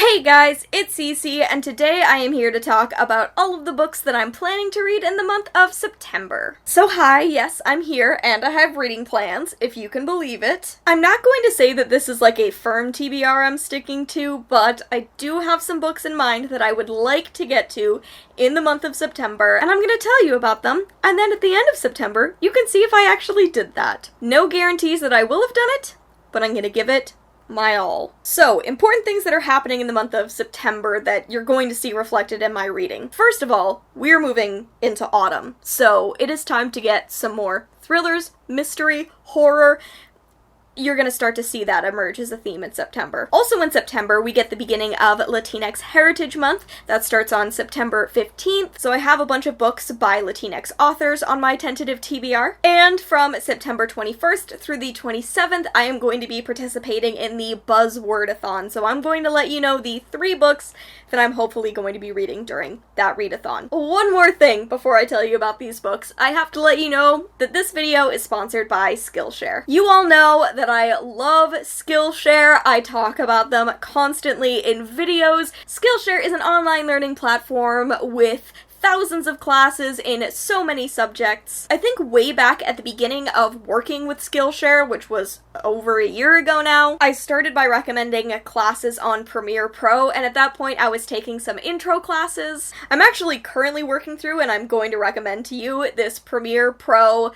Hey guys, it's Cece, and today I am here to talk about all of the books that I'm planning to read in the month of September. So hi, yes, I'm here, and I have reading plans, if you can believe it. I'm not going to say that this is like a firm TBR I'm sticking to, but I do have some books in mind that I would like to get to in the month of September, and I'm going to tell you about them, and then at the end of September, you can see if I actually did that. No guarantees that I will have done it, but I'm going to give it my all. So, important things that are happening in the month of September that you're going to see reflected in my reading. First of all, we're moving into autumn, so it is time to get some more thrillers, mystery, horror. You're gonna start to see that emerge as a theme in September. Also in September, we get the beginning of Latinx Heritage Month. That starts on September 15th, so I have a bunch of books by Latinx authors on my tentative TBR. And from September 21st through the 27th, I am going to be participating in the Buzzwordathon, so I'm going to let you know the 3 books that I'm hopefully going to be reading during that readathon. One more thing before I tell you about these books, I have to let you know that this video is sponsored by Skillshare. You all know that I love Skillshare. I talk about them constantly in videos. Skillshare is an online learning platform with thousands of classes in so many subjects. I think way back at the beginning of working with Skillshare, which was over a year ago now, I started by recommending classes on Premiere Pro, and at that point I was taking some intro classes. I'm actually currently working through, and I'm going to recommend to you, this Premiere Pro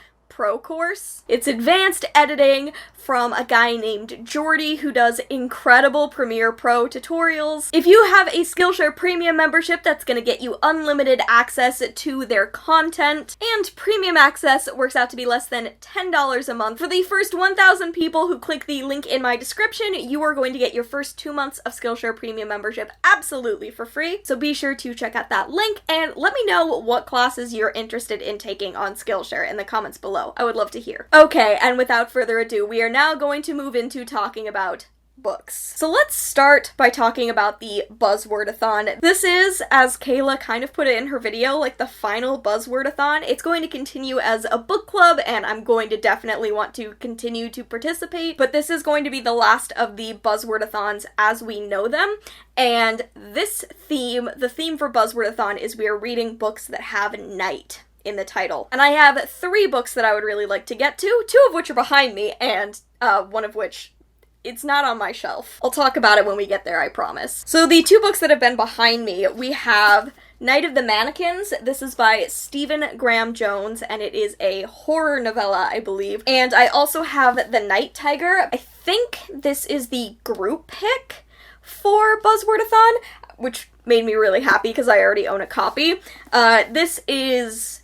course. It's advanced editing from a guy named Jordy who does incredible Premiere Pro tutorials. If you have a Skillshare premium membership, that's gonna get you unlimited access to their content, and premium access works out to be less than $10 a month. For the first 1,000 people who click the link in my description, you are going to get your first 2 months of Skillshare premium membership absolutely for free, so be sure to check out that link and let me know what classes you're interested in taking on Skillshare in the comments below. I would love to hear. Okay, and without further ado, we are now going to move into talking about books. So let's start by talking about the Buzzwordathon. This is, as Kayla kind of put it in her video, like the final Buzzwordathon. It's going to continue as a book club, and I'm going to definitely want to continue to participate, but this is going to be the last of the Buzzwordathons as we know them, and this theme, the theme for Buzzwordathon, is we are reading books that have night in the title. And I have 3 books that I would really like to get to, 2 of which are behind me, and one of which it's not on my shelf. I'll talk about it when we get there, I promise. So the 2 books that have been behind me, we have Night of the Mannequins. This is by Stephen Graham Jones, and it is a horror novella, I believe. And I also have The Night Tiger. I think this is the group pick for Buzzwordathon, which made me really happy because I already own a copy. This is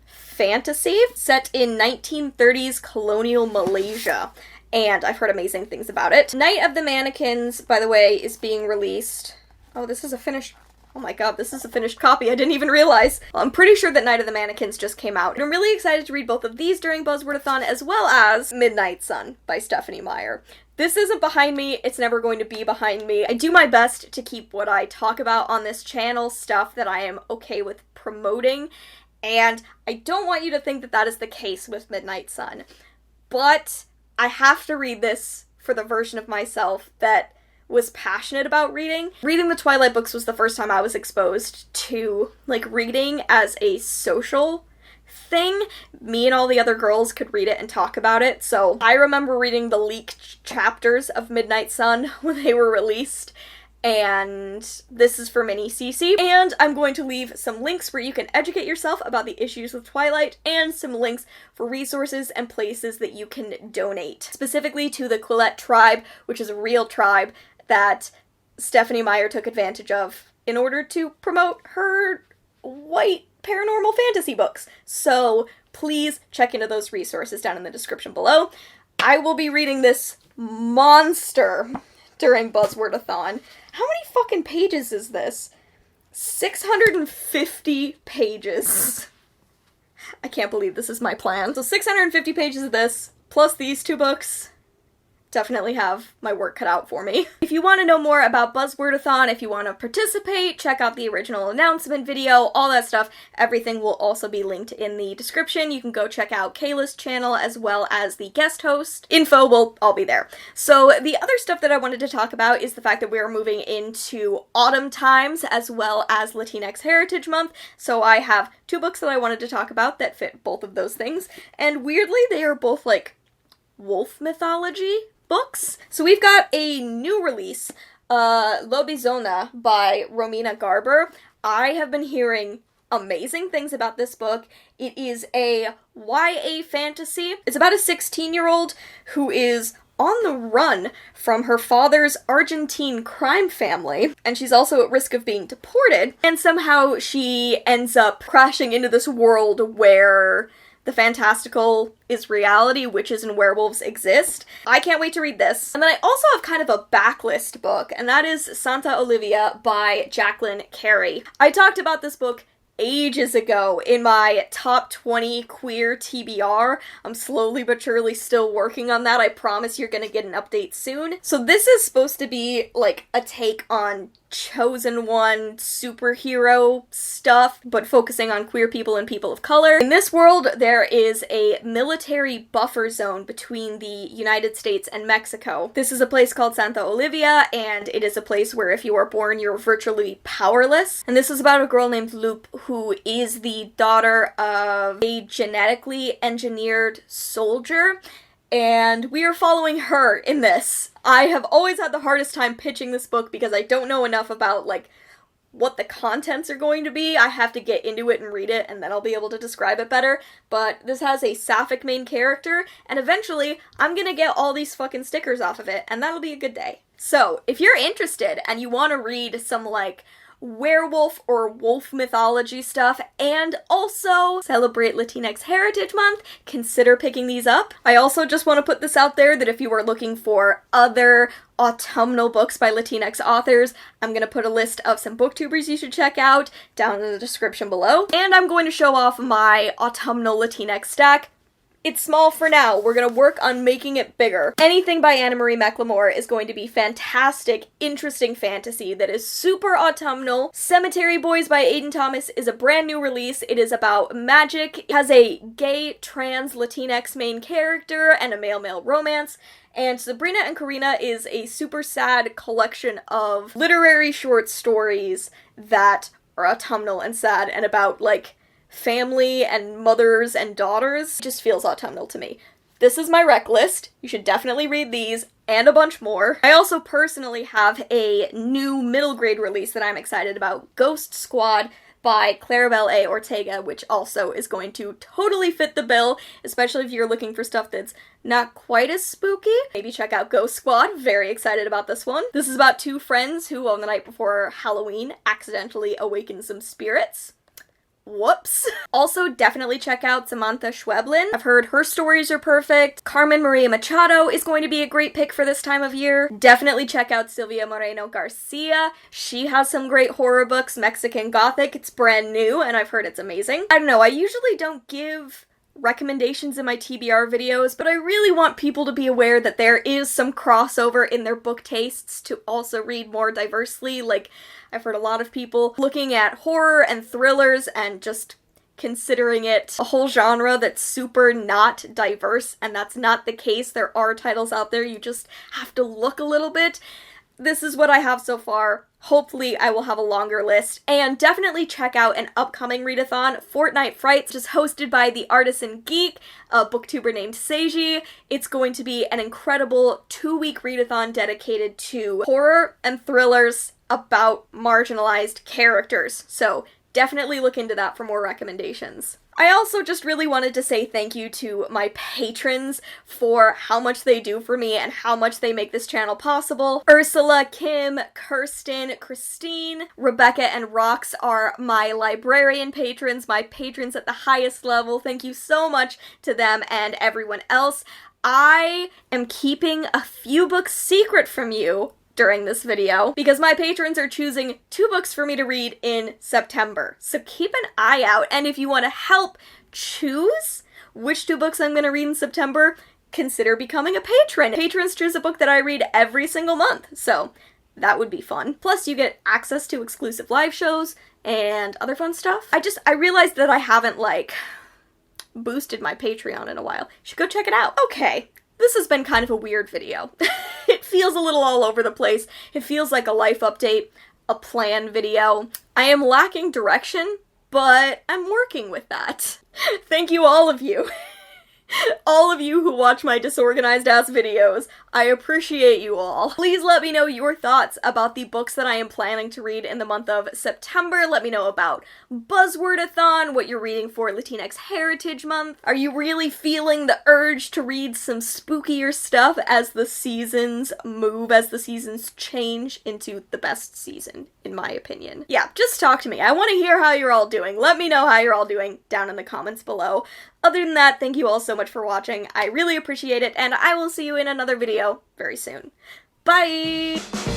fantasy set in 1930s colonial Malaysia, and I've heard amazing things about it. Night of the Mannequins, by the way, is being released. Oh, this is a finished... Oh my god, this is a finished copy. I didn't even realize. Well, I'm pretty sure that Night of the Mannequins just came out. And I'm really excited to read both of these during Buzzwordathon, as well as Midnight Sun by Stephenie Meyer. This isn't behind me. It's never going to be behind me. I do my best to keep what I talk about on this channel stuff that I am okay with promoting, and I don't want you to think that that is the case with Midnight Sun. But I have to read this for the version of myself that was passionate about reading. Reading the Twilight books was the first time I was exposed to, like, reading as a social thing. Me and all the other girls could read it and talk about it, so I remember reading the leaked chapters of Midnight Sun when they were released, and this is for mini Cece. And I'm going to leave some links where you can educate yourself about the issues with Twilight, and some links for resources and places that you can donate, specifically to the QUILEUTE tribe, which is a real tribe that Stephenie Meyer took advantage of in order to promote her white paranormal fantasy books. So please check into those resources down in the description below. I will be reading this monster during Buzzwordathon. How many fucking pages is this? 650 pages. I can't believe this is my plan. So 650 pages of this, plus these 2 books, definitely have my work cut out for me. If you want to know more about Buzzwordathon, if you want to participate, check out the original announcement video, all that stuff, everything will also be linked in the description. You can go check out Kayla's channel as well as the guest host. Info will all be there. So the other stuff that I wanted to talk about is the fact that we're moving into autumn times as well as Latinx Heritage Month. So I have 2 books that I wanted to talk about that fit both of those things. And weirdly, they are both like wolf mythology books. So we've got a new release, Lobizona by Romina Garber. I have been hearing amazing things about this book. It is a YA fantasy. It's about a 16-year-old who is on the run from her father's Argentine crime family, and she's also at risk of being deported, and somehow she ends up crashing into this world where the fantastical is reality, witches and werewolves exist. I can't wait to read this. And then I also have kind of a backlist book, and that is Santa Olivia by Jacqueline Carey. I talked about this book ages ago in my top 20 queer TBR. I'm slowly but surely still working on that. I promise you're gonna get an update soon. So this is supposed to be like a take on Chosen One superhero stuff, but focusing on queer people and people of color. In this world, there is a military buffer zone between the United States and Mexico. This is a place called Santa Olivia, and it is a place where if you are born, you're virtually powerless. And this is about a girl named Lupe, who is the daughter of a genetically engineered soldier, and we are following her in this. I have always had the hardest time pitching this book because I don't know enough about, like, what the contents are going to be. I have to get into it and read it, and then I'll be able to describe it better. But this has a sapphic main character, and eventually I'm gonna get all these fucking stickers off of it, and that'll be a good day. So, if you're interested and you want to read some, like, werewolf or wolf mythology stuff, and also celebrate Latinx Heritage Month, consider picking these up. I also just want to put this out there that if you are looking for other autumnal books by Latinx authors, I'm going to put a list of some booktubers you should check out down in the description below. And I'm going to show off my autumnal Latinx stack. It's small for now. We're gonna work on making it bigger. Anything by Anna Marie McLemore is going to be fantastic, interesting fantasy that is super autumnal. Cemetery Boys by Aiden Thomas is a brand new release. It is about magic. It has a gay, trans, Latinx main character and a male-male romance. And Sabrina and Corina is a super sad collection of literary short stories that are autumnal and sad and about, like, family and mothers and daughters. It just feels autumnal to me. This is my rec list. You should definitely read these and a bunch more. I also personally have a new middle grade release that I'm excited about, Ghost Squad by Claribel A. Ortega, which also is going to totally fit the bill, especially if you're looking for stuff that's not quite as spooky. Maybe check out Ghost Squad. Very excited about this one. This is about 2 friends who, on the night before Halloween, accidentally awaken some spirits. Whoops. Also, definitely check out Samanta Scwheblin. I've heard her stories are perfect. Carmen Maria Machado is going to be a great pick for this time of year. Definitely check out Silvia Moreno Garcia. She has some great horror books, Mexican Gothic. It's brand new, and I've heard it's amazing. I don't know, I usually don't give recommendations in my TBR videos, but I really want people to be aware that there is some crossover in their book tastes to also read more diversely. Like, I've heard a lot of people looking at horror and thrillers and just considering it a whole genre that's super not diverse, and that's not the case. There are titles out there, you just have to look a little bit. This is what I have so far. Hopefully I will have a longer list. And definitely check out an upcoming readathon, Fortnite Frights, just hosted by the Artisan Geek, a booktuber named Seiji. It's going to be an incredible 2-week readathon dedicated to horror and thrillers about marginalized characters. So definitely look into that for more recommendations. I also just really wanted to say thank you to my patrons for how much they do for me and how much they make this channel possible. Ursula, Kim, Kirsten, Christine, Rebecca, and Rox are my librarian patrons, my patrons at the highest level. Thank you so much to them and everyone else. I am keeping a few books secret from you during this video, because my patrons are choosing 2 books for me to read in September. So keep an eye out, and if you want to help choose which 2 books I'm going to read in September, consider becoming a patron. Patrons choose a book that I read every single month, so that would be fun. Plus, you get access to exclusive live shows and other fun stuff. I realized that I haven't, like, boosted my Patreon in a while. You should go check it out. Okay, this has been kind of a weird video. It feels a little all over the place. It feels like a life update, a plan video. I am lacking direction, but I'm working with that. Thank you, all of you. All of you who watch my disorganized ass videos. I appreciate you all. Please let me know your thoughts about the books that I am planning to read in the month of September. Let me know about Buzzwordathon, what you're reading for Latinx Heritage Month. Are you really feeling the urge to read some spookier stuff as the seasons move, as the seasons change into the best season, in my opinion? Yeah, just talk to me. I want to hear how you're all doing. Let me know how you're all doing down in the comments below. Other than that, thank you all so much for watching. I really appreciate it, and I will see you in another video very soon. Bye!